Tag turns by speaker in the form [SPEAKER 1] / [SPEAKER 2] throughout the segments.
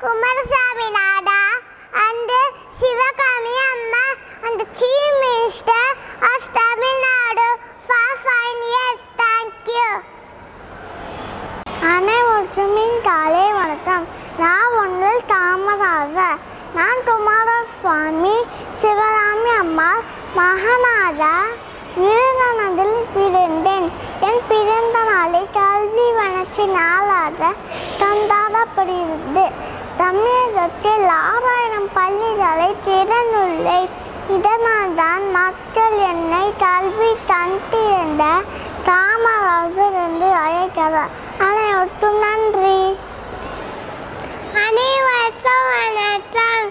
[SPEAKER 1] Kumarasamy Nada and Sivakami Amma and Chief Minister of Tamil Nadu for 5 years. Thank you.
[SPEAKER 2] அனைவருக்கும் காலை வணக்கம். நான் ஒன்றில் காமராஜர். நான் குமாரசுவாமி சிவகாமி அம்மாள் மகனாக விருதுநகரில் பிறந்தேன். என் பிறந்த நாளை கல்வி வளர்ச்சி நாளாக கொண்டாடப்படுகிறது. தமிழகத்தில் 6000 பள்ளிகளை திறந்துள்ளேன். இதனால் தான் மக்கள் என்னை கல்வி தந்திருந்த காமராஜர் என்று அழைக்கிறார். அனைவருக்கும் நன்றி.
[SPEAKER 1] அனைவருக்கும் வணக்கம்.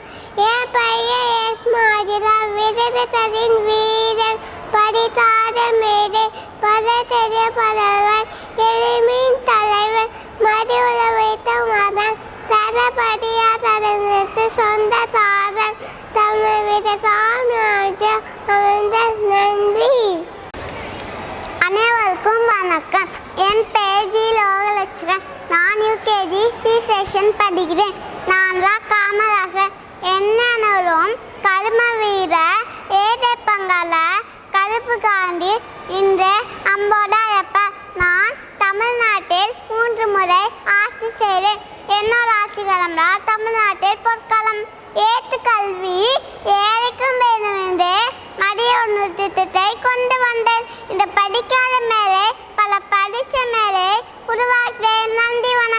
[SPEAKER 1] என் பெயர் எஸ் மாஜிரா. விருதுநகரின் வீரன், படித்தாத மேடை, பதத்தெரிய பலவன், எளிமையின் தலைவன், மதி உலவைத்த மதன், தரப்படியா தரங்களுக்கு சொந்த சாதன், தமிழ் விட சாம்ராஜ்யம் அமைந்த நன்றி. அனைவருக்கும் வணக்கம். என் பெயர் ஜி லோகலட்சுமன். நான் யூகேஜி சி செக்ஷன் படிக்கிறேன். நான் காமராஜர். என்னரும் கரும வீர ஏதப்பங்கால கருப்பு காந்தி இன்று அம்போடாயப்ப. நான் தமிழ்நாட்டில் 3 முறை ஆட்சி செய்தேன். என்னோட ஆட்சி காலம்னா தமிழ்நாட்டில் பொற்காலம். ஏற்று கல்வி ஏழைக்கும் வேணும் என்று மதிய உணவு திட்டத்தை கொண்டு வந்தேன். இந்த படிக்காத மேலே பல படித்த மேலே உருவாக்கினேன். நன்றி, வணக்கம்.